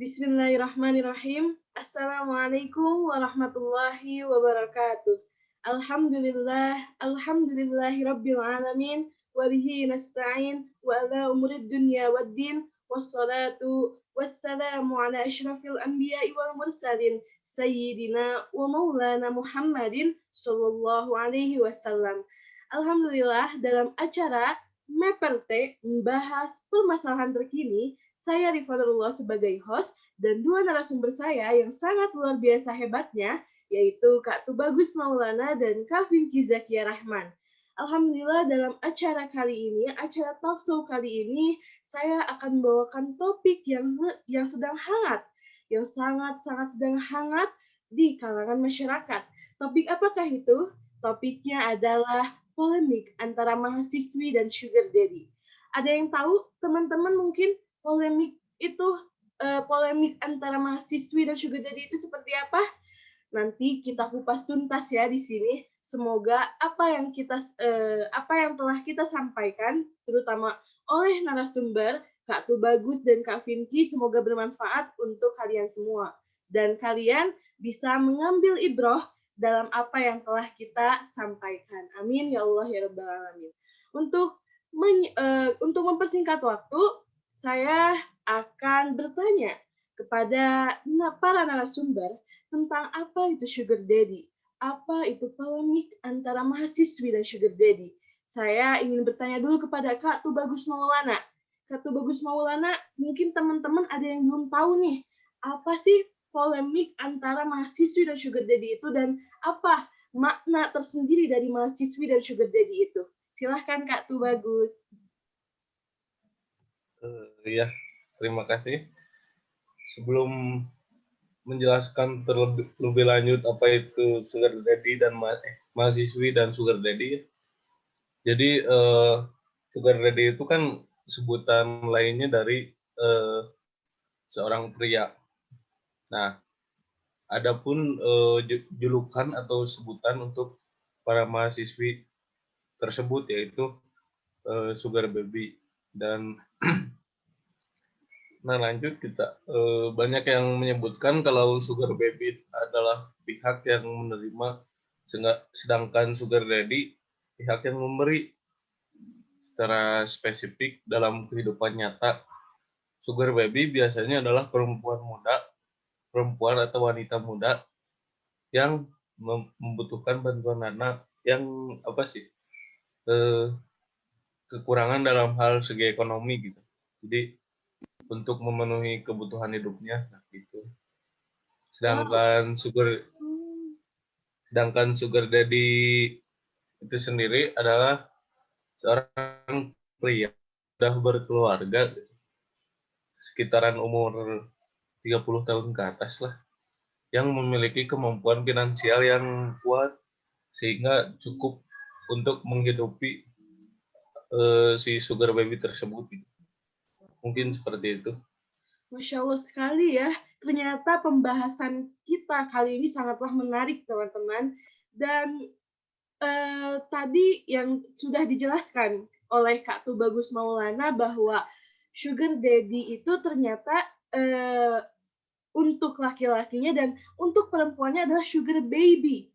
Bismillahirrahmanirrahim. Assalamualaikum warahmatullahi wabarakatuh. Alhamdulillahi rabbil alamin, wa bihi nasta'in, wa ala umurid dunya waddin, wassalatu wassalamu ala asyrafil anbiya'i wal mursalin, sayyidina wa maulana Muhammadin sallallahu alaihi wasallam. Alhamdulillah, dalam acara MEPRT membahas permasalahan terkini, saya Rifanurullah sebagai host dan dua narasumber saya yang sangat luar biasa hebatnya, yaitu Kak Tubagus Maulana dan Kak Vinky Zakia Rahman. Alhamdulillah dalam acara Talk Show kali ini, saya akan membawakan topik yang sedang hangat, yang sangat-sangat sedang hangat di kalangan masyarakat. Topik apakah itu? Topiknya adalah polemik antara mahasiswi dan sugar daddy. Ada yang tahu, teman-teman mungkin polemik antara mahasiswi dan sugar daddy itu seperti apa? Nanti kita kupas tuntas ya di sini. Semoga apa yang telah kita sampaikan, terutama oleh narasumber Kak Tubagus dan Kak Vinky, semoga bermanfaat untuk kalian semua dan kalian bisa mengambil ibroh dalam apa yang telah kita sampaikan. Amin ya Allah ya Rabbal Alamin. Untuk mempersingkat waktu, saya akan bertanya kepada para narasumber tentang apa itu sugar daddy, apa itu polemik antara mahasiswi dan sugar daddy. Saya ingin bertanya dulu kepada Kak Tubagus Maulana. Kak Tubagus Maulana, mungkin teman-teman ada yang belum tahu nih, apa sih polemik antara mahasiswi dan sugar daddy itu, dan apa makna tersendiri dari mahasiswi dan sugar daddy itu? Silahkan Kak Tubagus. Ya, terima kasih. Sebelum menjelaskan terlebih lanjut apa itu sugar daddy dan mahasiswi dan sugar daddy, jadi sugar daddy itu kan sebutan lainnya dari seorang pria. Nah, adapun julukan atau sebutan untuk para mahasiswi tersebut yaitu sugar baby. Dan nah lanjut kita banyak yang menyebutkan kalau sugar baby adalah pihak yang menerima, sedangkan sugar daddy pihak yang memberi. Secara spesifik dalam kehidupan nyata, sugar baby biasanya adalah perempuan atau wanita muda yang membutuhkan bantuan dana yang kekurangan dalam hal segi ekonomi gitu. Jadi untuk memenuhi kebutuhan hidupnya gitu. Sedangkan sugar daddy itu sendiri adalah seorang pria sudah berkeluarga sekitaran umur 30 tahun ke atas lah, yang memiliki kemampuan finansial yang kuat sehingga cukup untuk menghidupi si sugar baby tersebut. Mungkin seperti itu. Masya Allah sekali ya. Ternyata pembahasan kita kali ini sangatlah menarik, teman-teman. Dan tadi yang sudah dijelaskan oleh Kak Tubagus Maulana bahwa sugar daddy itu ternyata untuk laki-lakinya dan untuk perempuannya adalah sugar baby.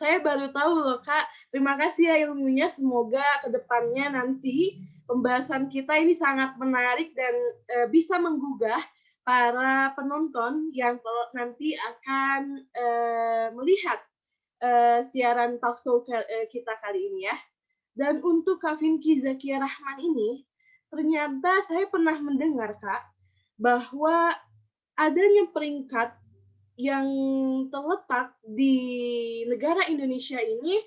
Saya baru tahu loh Kak. Terima kasih ya ilmunya. Semoga kedepannya nanti pembahasan kita ini sangat menarik dan bisa menggugah para penonton yang nanti akan melihat siaran talk show kita kali ini ya. Dan untuk Kak Vinky Zakia Rahman ini, ternyata saya pernah mendengar Kak, bahwa adanya peringkat yang terletak di negara Indonesia ini,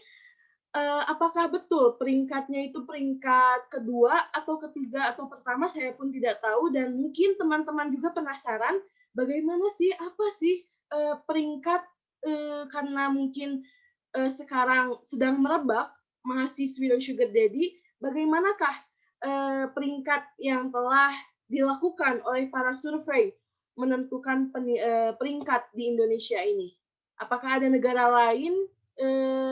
apakah betul peringkatnya itu peringkat kedua atau ketiga atau pertama, saya pun tidak tahu, dan mungkin teman-teman juga penasaran bagaimana sih, apa sih peringkat, karena mungkin sekarang sedang merebak mahasiswi dan sugar daddy, bagaimanakah peringkat yang telah dilakukan oleh para survei menentukan peringkat di Indonesia ini? Apakah ada negara lain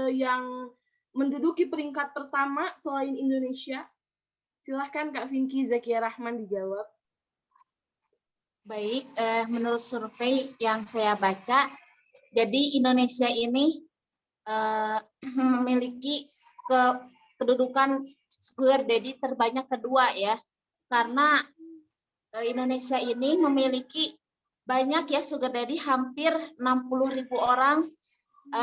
yang menduduki peringkat pertama selain Indonesia? Silahkan Kak Vinky Zakia Rahman dijawab. Baik, menurut survei yang saya baca, jadi Indonesia ini memiliki kedudukan sugar daddy terbanyak kedua ya, karena Indonesia ini memiliki banyak ya sugar daddy, hampir 60.000 orang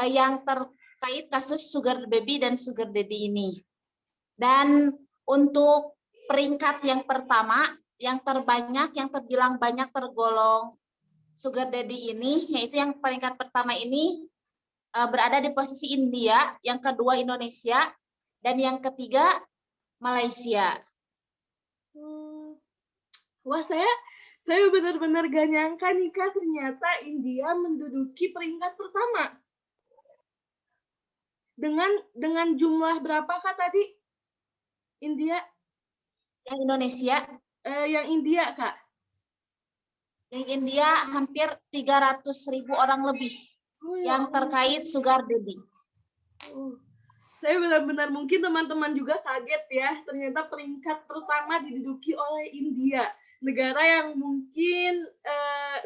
yang terkait kasus sugar baby dan sugar daddy ini. Dan untuk peringkat yang pertama, yang terbanyak, yang terbilang banyak tergolong sugar daddy ini, yaitu yang peringkat pertama ini berada di posisi India, yang kedua Indonesia, dan yang ketiga Malaysia. Wah, saya benar-benar gak nyangka nih Kak, ternyata India menduduki peringkat pertama. Dengan jumlah berapa Kak tadi? India? Yang Indonesia? Yang India Kak? Yang India hampir 300.000 orang lebih yang terkait sugar daddy. Saya benar-benar mungkin teman-teman juga kaget ya, ternyata peringkat pertama diduduki oleh India. Negara yang mungkin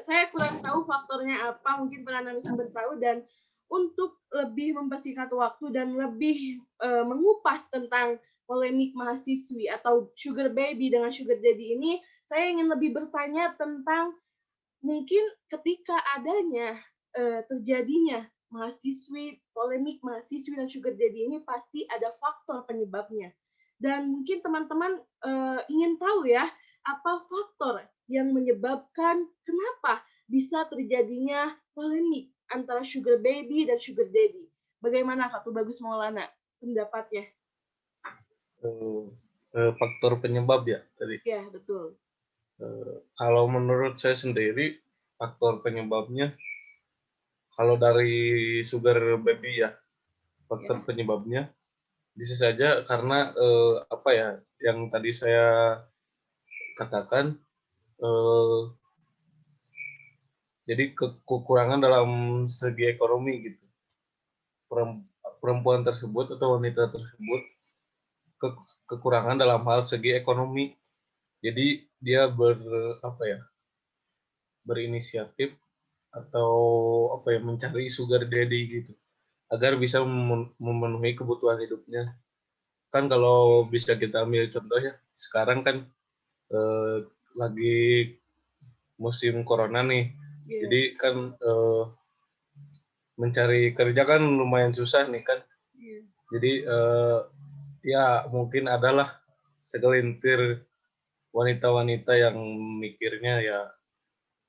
saya kurang tahu faktornya apa, mungkin para narasumber tahu, dan untuk lebih mempersingkat waktu dan lebih mengupas tentang polemik mahasiswi atau sugar baby dengan sugar daddy ini, saya ingin lebih bertanya tentang mungkin ketika adanya terjadinya polemik mahasiswi dan sugar daddy ini pasti ada faktor penyebabnya. Dan mungkin teman-teman ingin tahu ya, apa faktor yang menyebabkan kenapa bisa terjadinya polemik antara sugar baby dan sugar daddy. Bagaimana Kak Tubagus Maulana pendapatnya? Faktor penyebab ya tadi. Ya, betul. Kalau menurut saya sendiri, faktor penyebabnya, kalau dari sugar baby ya, faktor penyebabnya bisa saja karena apa ya, yang tadi saya katakan, jadi kekurangan dalam segi ekonomi gitu. Perempuan tersebut atau wanita tersebut kekurangan dalam hal segi ekonomi. Jadi dia berinisiatif atau mencari sugar daddy gitu agar bisa memenuhi kebutuhan hidupnya. Kan kalau bisa kita ambil contoh ya, sekarang kan lagi musim corona nih. Jadi kan mencari kerja kan lumayan susah nih kan. Jadi ya mungkin adalah segelintir wanita-wanita yang mikirnya ya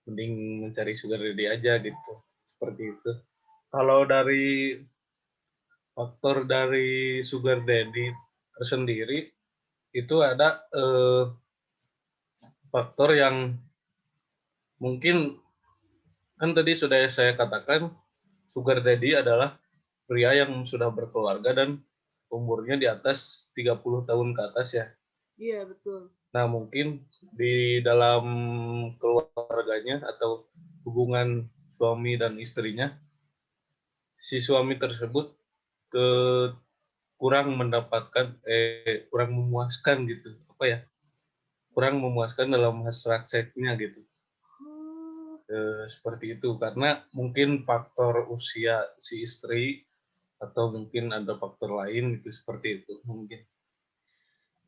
mending mencari sugar daddy aja gitu, seperti itu. Kalau dari faktor dari sugar daddy tersendiri itu ada faktor yang mungkin kan tadi sudah saya katakan, sugar daddy adalah pria yang sudah berkeluarga dan umurnya di atas 30 tahun ke atas ya. Iya, betul. Nah, mungkin di dalam keluarganya atau hubungan suami dan istrinya, si suami tersebut kurang memuaskan gitu, kurang memuaskan dalam hasrat seksnya gitu. Seperti itu, karena mungkin faktor usia si istri atau mungkin ada faktor lain gitu, seperti itu mungkin.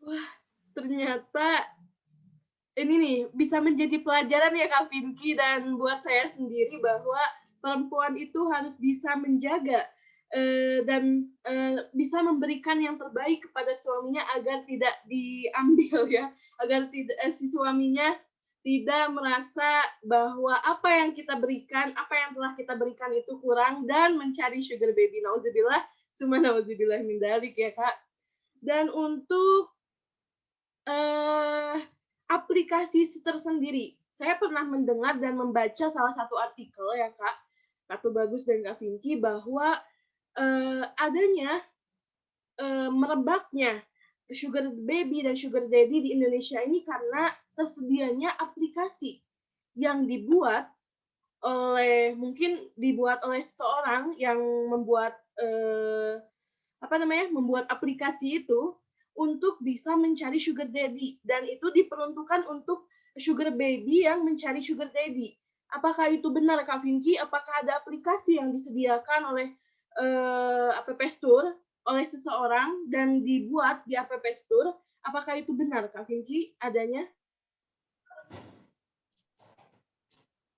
Wah, ternyata ini nih bisa menjadi pelajaran ya Kak Vinky dan buat saya sendiri bahwa perempuan itu harus bisa menjaga dan bisa memberikan yang terbaik kepada suaminya agar tidak diambil ya, agar tidak si suaminya tidak merasa bahwa apa yang kita berikan, apa yang telah kita berikan itu kurang dan mencari sugar baby. Nauzubillah, cuma nauzubillah min dzalik ya Kak. Dan untuk aplikasi tersendiri. Saya pernah mendengar dan membaca salah satu artikel ya Kak Tubagus dan Kak Vinky, bahwa adanya merebaknya sugar baby dan sugar daddy di Indonesia ini karena tersedianya aplikasi yang dibuat oleh seseorang yang membuat membuat aplikasi itu untuk bisa mencari sugar daddy, dan itu diperuntukkan untuk sugar baby yang mencari sugar daddy. Apakah itu benar, Kak Vinky? Apakah ada aplikasi yang disediakan oleh App Store oleh seseorang dan dibuat di App Store? Apakah itu benar, Kak Vinky, adanya?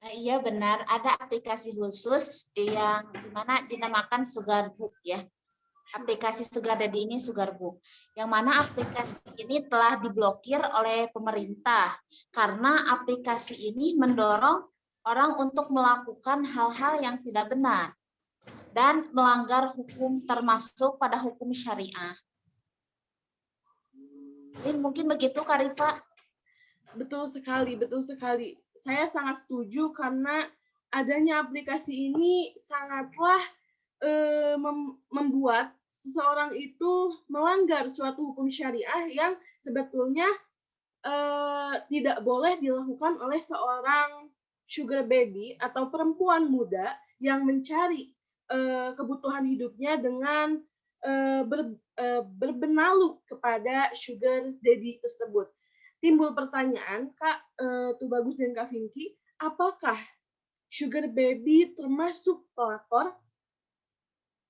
Iya benar, ada aplikasi khusus yang dimana dinamakan Sugar Book ya. Aplikasi Sugar Daddy ini Sugar Book, yang mana aplikasi ini telah diblokir oleh pemerintah karena aplikasi ini mendorong orang untuk melakukan hal-hal yang tidak benar dan melanggar hukum termasuk pada hukum syariah. Ini mungkin begitu Kak Rifa? Betul sekali, betul sekali. Saya sangat setuju karena adanya aplikasi ini sangatlah membuat seseorang itu melanggar suatu hukum syariah yang sebetulnya tidak boleh dilakukan oleh seorang sugar baby atau perempuan muda yang mencari kebutuhan hidupnya dengan berbenalu kepada sugar daddy tersebut. Timbul pertanyaan, Kak Tubagus dan Kak Vinky, apakah sugar baby termasuk pelakor?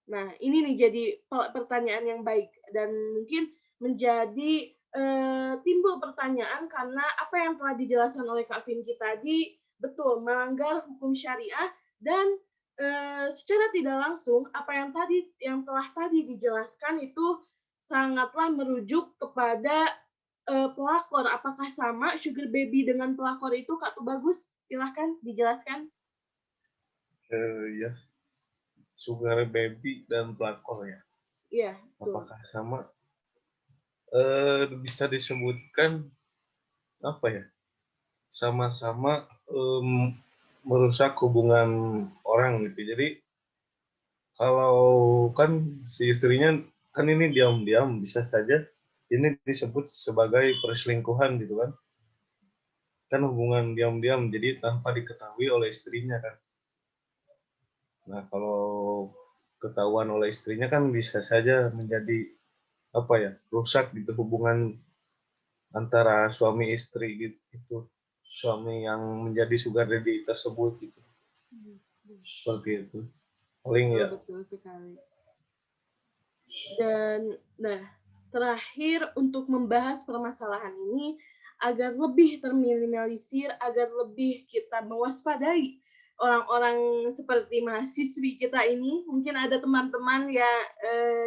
Nah, ini nih jadi pertanyaan yang baik dan mungkin menjadi timbul pertanyaan karena apa yang telah dijelaskan oleh Kak Vinky tadi betul melanggar hukum syariah dan secara tidak langsung apa yang telah tadi dijelaskan itu sangatlah merujuk kepada pelakor. Apakah sama sugar baby dengan pelakor itu, Kak Tubagus? Silahkan dijelaskan. Ya, sugar baby dan pelakor ya. Iya. Apakah sama? Bisa disebutkan apa ya? Sama-sama merusak hubungan orang gitu. Jadi kalau kan si istrinya kan ini diam-diam bisa saja ini disebut sebagai perselingkuhan gitu kan. Kan hubungan diam-diam jadi tanpa diketahui oleh istrinya kan. Nah, kalau ketahuan oleh istrinya kan bisa saja menjadi apa ya? Rusak gitu hubungan antara suami istri gitu. Suami yang menjadi sugar daddy tersebut gitu. Seperti itu. Paling ya. Betul sekali. Dan nah, terakhir untuk membahas permasalahan ini agar lebih terminimalisir, agar lebih kita mewaspadai orang-orang seperti mahasiswi kita ini. Mungkin ada teman-teman ya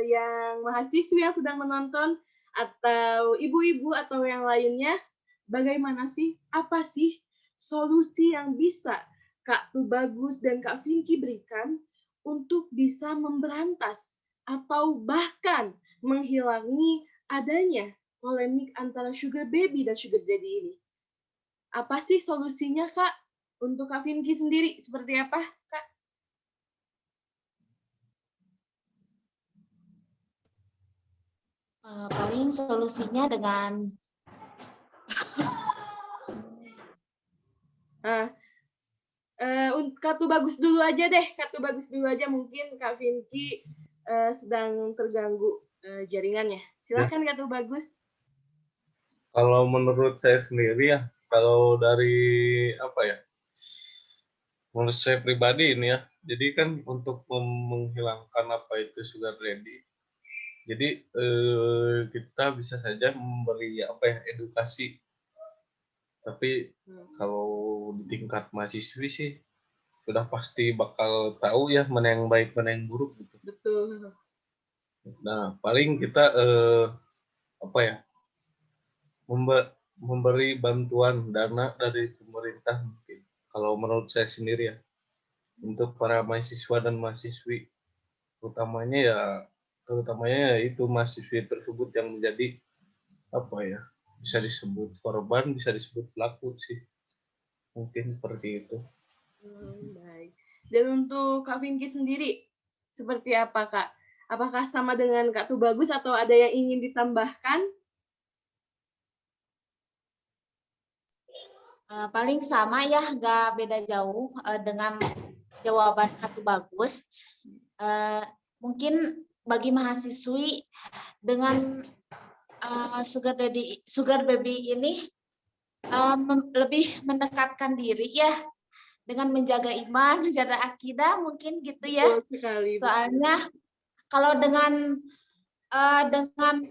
yang mahasiswi yang sedang menonton atau ibu-ibu atau yang lainnya. Bagaimana sih? Apa sih solusi yang bisa Kak Tubagus dan Kak Vinky berikan untuk bisa memberantas atau bahkan menghilangi adanya polemik antara sugar baby dan sugar daddy ini? Apa sih solusinya, Kak? Untuk Kak Vinky sendiri, seperti apa, Kak? Paling solusinya dengan Kak Tubagus dulu aja deh. Kak Tubagus dulu aja, mungkin Kak Vinky sedang terganggu jaringannya. Silakan Kak Tubagus. Kalau menurut saya sendiri ya, kalau dari apa ya? Menurut saya pribadi ini ya, jadi kan untuk menghilangkan apa itu sugar daddy, jadi kita bisa saja memberi apa ya edukasi. Tapi kalau di tingkat mahasiswi sih sudah pasti bakal tahu ya mana yang baik mana yang buruk gitu. Betul. Nah paling kita apa ya memberi bantuan dana dari pemerintah mungkin. Kalau menurut saya sendiri ya untuk para mahasiswa dan mahasiswi terutamanya ya itu mahasiswi tersebut yang menjadi apa ya bisa disebut korban bisa disebut pelaku sih mungkin seperti itu. Baik. Dan untuk Kak Vinky sendiri seperti apa, Kak? Apakah sama dengan Kak Tubagus atau ada yang ingin ditambahkan? paling sama ya, nggak beda jauh dengan jawaban Kak Tubagus. Mungkin bagi mahasiswi dengan sugar baby ini lebih mendekatkan diri ya dengan menjaga iman, menjaga akidah mungkin gitu ya. Betul sekali. Soalnya kalau dengan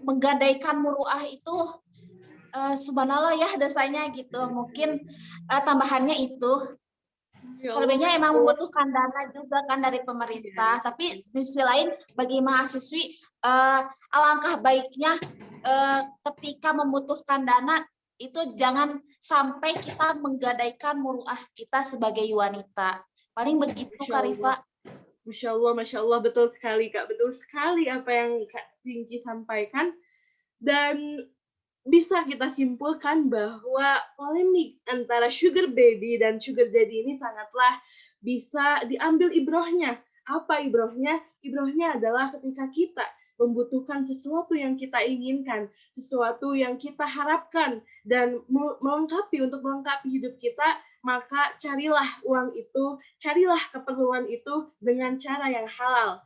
menggadaikan muruah itu subhanallah ya dosanya gitu. Mungkin tambahannya itu. Ya Selebihnya Allah. emang membutuhkan dana juga kan dari pemerintah. Tapi di sisi lain bagi mahasiswi alangkah baiknya ketika membutuhkan dana itu jangan sampai kita menggadaikan muruah kita sebagai wanita. Paling begitu Kak Rifa. Masya Allah, betul sekali Kak, betul sekali apa yang Kak Pinky sampaikan. Dan bisa kita simpulkan bahwa polemik antara sugar baby dan sugar daddy ini sangatlah bisa diambil ibrohnya. Apa ibrohnya? Ibrohnya adalah ketika kita membutuhkan sesuatu yang kita inginkan, sesuatu yang kita harapkan, dan untuk melengkapi hidup kita, maka carilah uang itu, carilah keperluan itu dengan cara yang halal.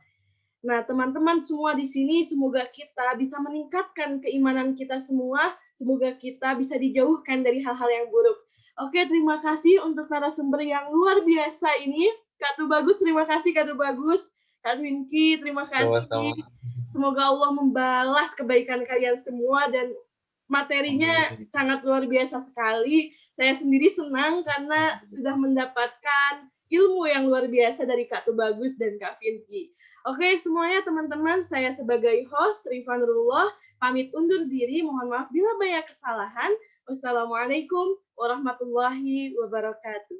Nah, teman-teman semua di sini, semoga kita bisa meningkatkan keimanan kita semua, semoga kita bisa dijauhkan dari hal-hal yang buruk. Oke, terima kasih untuk narasumber yang luar biasa ini. Kak Tubagus, terima kasih Kak Tubagus. Kak Winky, terima kasih. Sama-sama. Semoga Allah membalas kebaikan kalian semua dan materinya sangat luar biasa sekali. Saya sendiri senang karena sudah mendapatkan ilmu yang luar biasa dari Kak Tubagus dan Kak Winky. Oke, semuanya teman-teman, saya sebagai host, Rifa Nurullah, pamit undur diri. Mohon maaf bila banyak kesalahan. Wassalamualaikum warahmatullahi wabarakatuh.